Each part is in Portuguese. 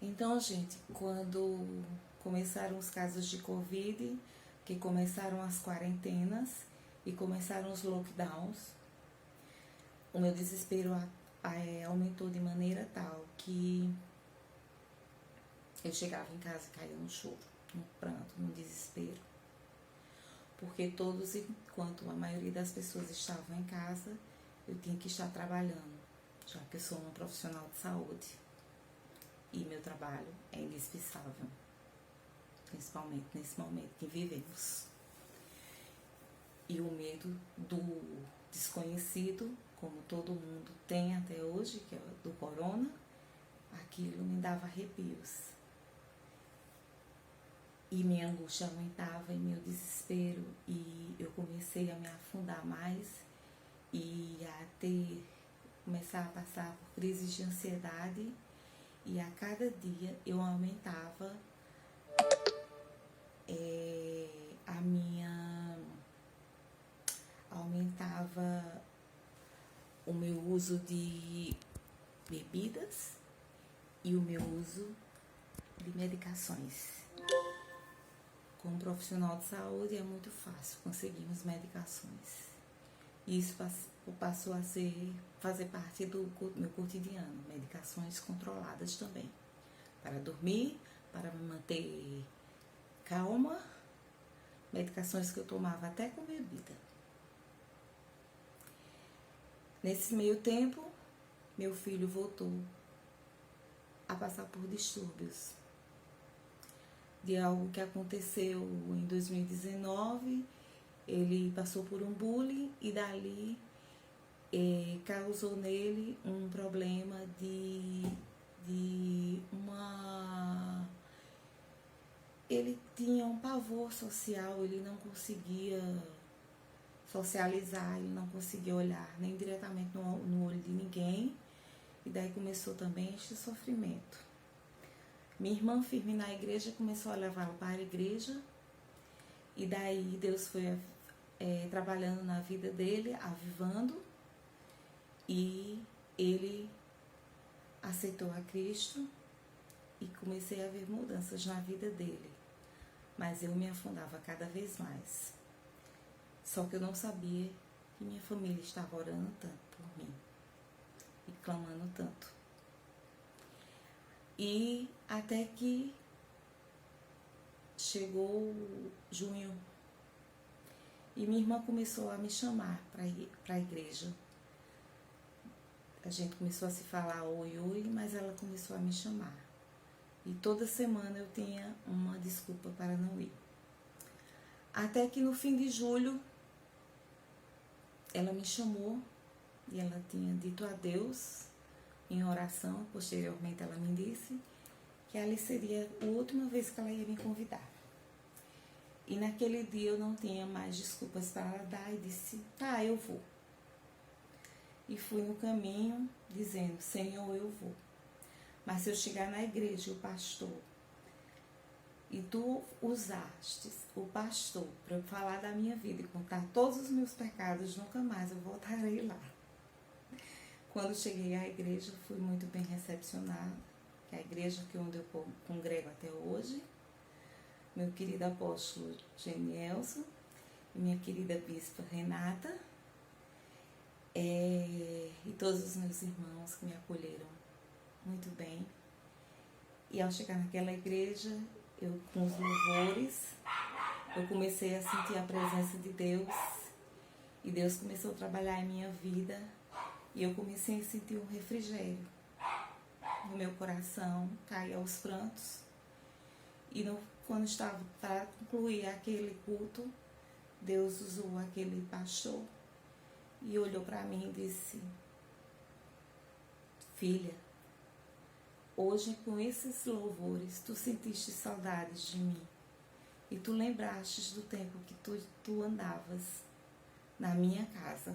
Então, gente, quando começaram os casos de Covid, que começaram as quarentenas e começaram os lockdowns, o meu desespero aumentou de maneira tal que eu chegava em casa e caía no choro, no pranto, no desespero. Porque todos, enquanto a maioria das pessoas estavam em casa, eu tinha que estar trabalhando, já que eu sou uma profissional de saúde. E meu trabalho é indispensável, principalmente nesse momento que vivemos. E o medo do desconhecido, como todo mundo tem até hoje, que é do corona, aquilo me dava arrepios. E minha angústia aumentava e meu desespero, e eu comecei a me afundar mais e começar a passar por crises de ansiedade, e a cada dia eu aumentava o meu uso de bebidas e o meu uso de medicações. Como profissional de saúde é muito fácil conseguirmos medicações. E isso passou a fazer parte do meu cotidiano. Medicações controladas também. Para dormir, para me manter calma. Medicações que eu tomava até com bebida. Nesse meio tempo, meu filho voltou a passar por distúrbios. De algo que aconteceu em 2019, ele passou por um bullying e dali causou nele um problema Ele tinha um pavor social, ele não conseguia socializar, ele não conseguia olhar nem diretamente no olho de ninguém, e daí começou também este sofrimento. Minha irmã, firme na igreja, começou a levá-lo para a igreja, e daí Deus foi trabalhando na vida dele, avivando, e ele aceitou a Cristo e comecei a ver mudanças na vida dele. Mas eu me afundava cada vez mais. Só que eu não sabia que minha família estava orando tanto por mim e clamando tanto. E até que chegou junho e minha irmã começou a me chamar para a igreja. A gente começou a se falar oi, oi, mas ela começou a me chamar. E toda semana eu tinha uma desculpa para não ir. Até que no fim de julho, ela me chamou e ela tinha dito a Deus em oração. Posteriormente ela me disse que ali seria a última vez que ela ia me convidar. E naquele dia eu não tinha mais desculpas para dar e disse, tá, eu vou. E fui no caminho dizendo, Senhor, eu vou. Mas se eu chegar na igreja, o pastor, e tu usastes o pastor para eu falar da minha vida e contar todos os meus pecados, nunca mais eu voltarei lá. Quando cheguei à igreja, fui muito bem recepcionada, que é a igreja onde eu congrego até hoje. Meu querido apóstolo Genielson e minha querida bispa Renata, e todos os meus irmãos que me acolheram muito bem. E ao chegar naquela igreja, eu com os louvores, eu comecei a sentir a presença de Deus, e Deus começou a trabalhar em minha vida, e eu comecei a sentir um refrigério no meu coração, caí aos prantos. E quando estava para concluir aquele culto, Deus usou aquele pastor e olhou para mim e disse, filha, hoje com esses louvores tu sentiste saudades de mim e tu lembrastes do tempo que tu andavas na minha casa.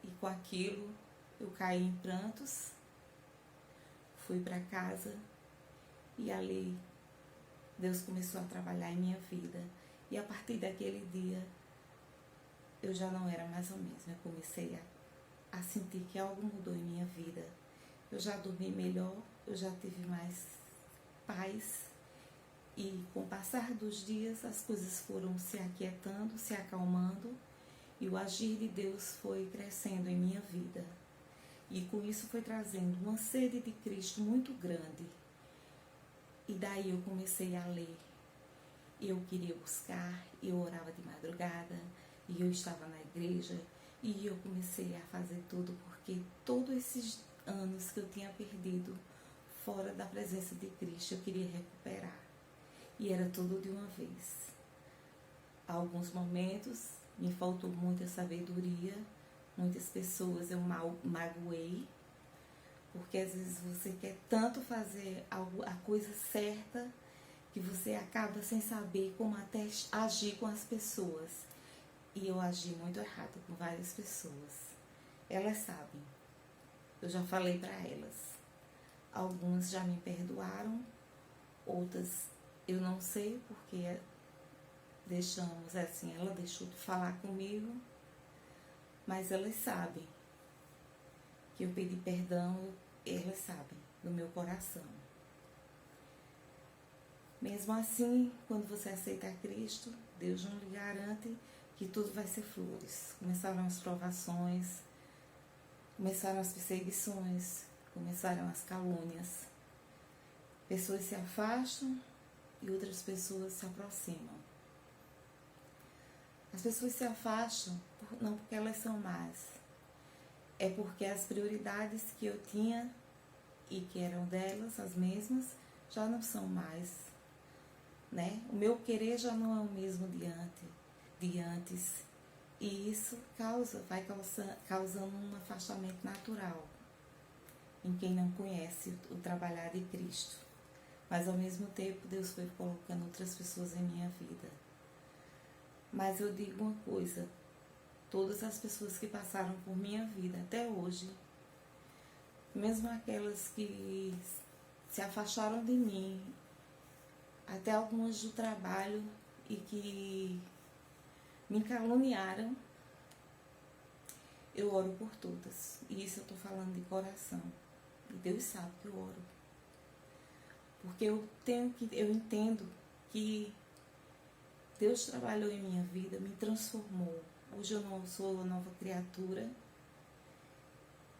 E com aquilo eu caí em prantos, fui para casa e ali Deus começou a trabalhar em minha vida. E a partir daquele dia eu já não era mais a mesma. Eu comecei a sentir que algo mudou em minha vida. eu já dormi melhor, eu já tive mais paz. E com o passar dos dias, as coisas foram se aquietando, se acalmando, e o agir de Deus foi crescendo em minha vida. E com isso foi trazendo uma sede de Cristo muito grande. E daí eu comecei a ler. Eu queria buscar, eu orava de madrugada, e eu estava na igreja, e eu comecei a fazer tudo, porque todos esses anos que eu tinha perdido fora da presença de Cristo, eu queria recuperar. E era tudo de uma vez. Alguns momentos me faltou muita sabedoria, muitas pessoas eu magoei, porque às vezes você quer tanto fazer a coisa certa que você acaba sem saber como até agir com as pessoas. E eu agi muito errado com várias pessoas. Elas sabem. Eu já falei para elas. Algumas já me perdoaram, outras eu não sei porque deixamos assim, ela deixou de falar comigo, mas elas sabem que eu pedi perdão, elas sabem do meu coração. Mesmo assim, quando você aceita Cristo, Deus não lhe garante que tudo vai ser flores. Começaram as provações, começaram as perseguições, começaram as calúnias. Pessoas se afastam e outras pessoas se aproximam. As pessoas se afastam não porque elas são más, é porque as prioridades que eu tinha e que eram delas, as mesmas, já não são mais, né? O meu querer já não é o mesmo de antes, e isso vai causando um afastamento natural em quem não conhece o trabalhar de Cristo. Mas ao mesmo tempo Deus foi colocando outras pessoas em minha vida. Mas eu digo uma coisa, todas as pessoas que passaram por minha vida até hoje, mesmo aquelas que se afastaram de mim, até algumas do trabalho e que me caluniaram, eu oro por todas. E isso eu estou falando de coração. E Deus sabe que eu oro. Porque eu entendo que Deus trabalhou em minha vida, me transformou. Hoje eu não sou uma nova criatura.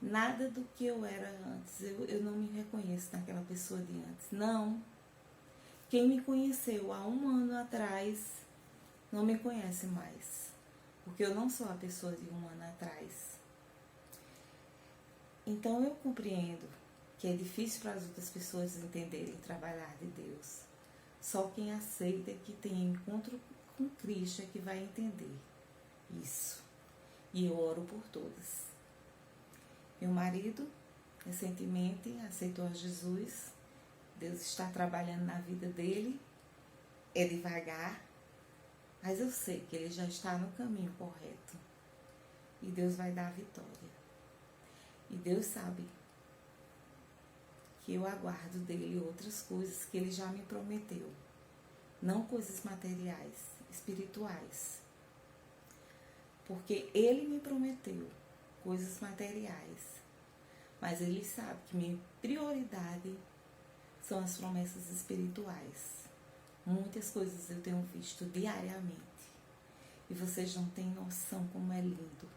Nada do que eu era antes. Eu não me reconheço naquela pessoa de antes. Não. Quem me conheceu há 1 ano atrás não me conhece mais. Porque eu não sou a pessoa de 1 ano atrás. Então eu compreendo que é difícil para as outras pessoas entenderem o trabalhar de Deus. Só quem aceita, que tem encontro com Cristo, é que vai entender isso. E eu oro por todas. Meu marido, recentemente, aceitou a Jesus. Deus está trabalhando na vida dele. É devagar, mas eu sei que ele já está no caminho correto. E Deus vai dar a vitória. E Deus sabe que eu aguardo dele outras coisas que ele já me prometeu. Não coisas materiais, espirituais. Porque ele me prometeu coisas materiais. Mas ele sabe que minha prioridade são as promessas espirituais. Muitas coisas eu tenho visto diariamente. E vocês não têm noção como é lindo.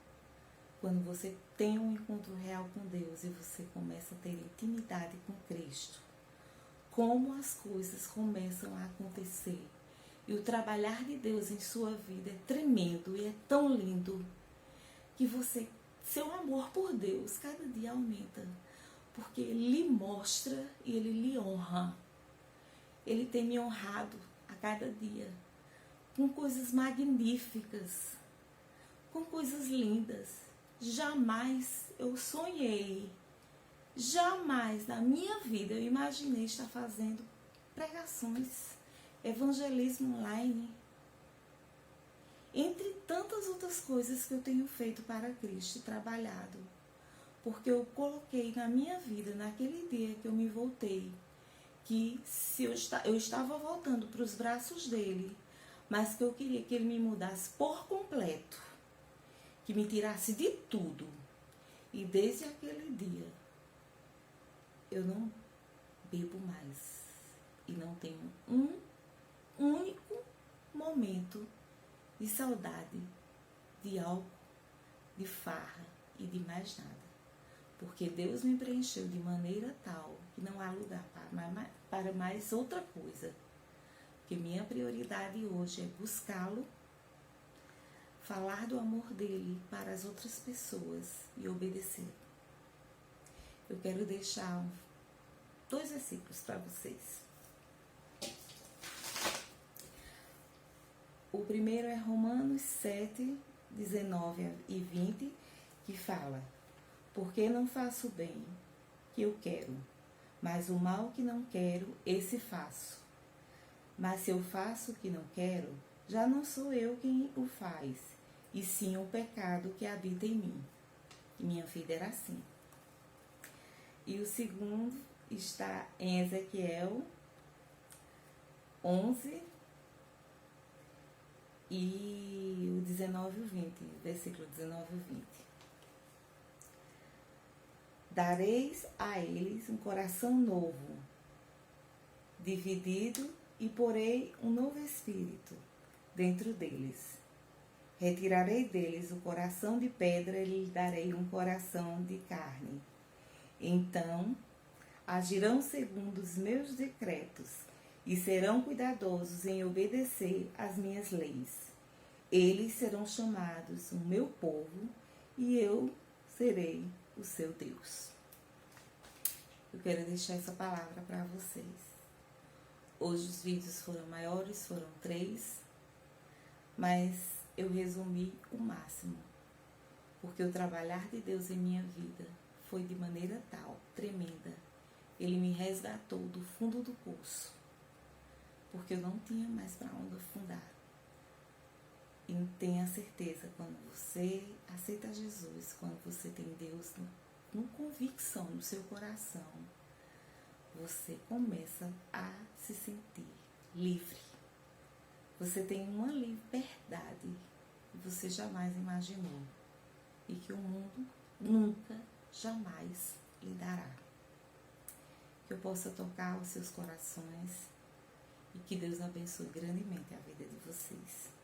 Quando você tem um encontro real com Deus e você começa a ter intimidade com Cristo, como as coisas começam a acontecer. E o trabalhar de Deus em sua vida é tremendo e é tão lindo que seu amor por Deus cada dia aumenta. Porque Ele lhe mostra e Ele lhe honra. Ele tem me honrado a cada dia com coisas magníficas, com coisas lindas. Jamais eu sonhei, jamais na minha vida eu imaginei estar fazendo pregações, evangelismo online, entre tantas outras coisas que eu tenho feito para Cristo e trabalhado, porque eu coloquei na minha vida, naquele dia que eu me voltei, que se eu estava voltando para os braços dele, mas que eu queria que ele me mudasse por completo, que me tirasse de tudo. E desde aquele dia, eu não bebo mais e não tenho um único momento de saudade de álcool, de farra e de mais nada. Porque Deus me preencheu de maneira tal que não há lugar para mais outra coisa. Porque minha prioridade hoje é buscá-lo, falar do amor dele para as outras pessoas e obedecer. Eu quero deixar 2 versículos para vocês. O primeiro é Romanos 7, 19 e 20, que fala: porque não faço o bem que eu quero, mas o mal que não quero, esse faço. Mas se eu faço o que não quero, já não sou eu quem o faz, e sim o pecado que habita em mim. E minha vida era assim. E o segundo está em Ezequiel 11 e o 19 e o 20, versículo 19 e 20. Dareis a eles um coração novo, dividido, e porei um novo espírito dentro deles. Retirarei deles o coração de pedra e lhes darei um coração de carne. Então, agirão segundo os meus decretos e serão cuidadosos em obedecer às minhas leis. Eles serão chamados o meu povo e eu serei o seu Deus. Eu quero deixar essa palavra para vocês. Hoje os vídeos foram maiores, foram 3, mas eu resumi o máximo, porque o trabalhar de Deus em minha vida foi de maneira tal, tremenda. Ele me resgatou do fundo do poço, porque eu não tinha mais para onde afundar. E tenha certeza, quando você aceita Jesus, quando você tem Deus com convicção no seu coração, você começa a se sentir livre. Você tem uma liberdade que você jamais imaginou e que o mundo nunca, jamais lhe dará. Que eu possa tocar os seus corações e que Deus abençoe grandemente a vida de vocês.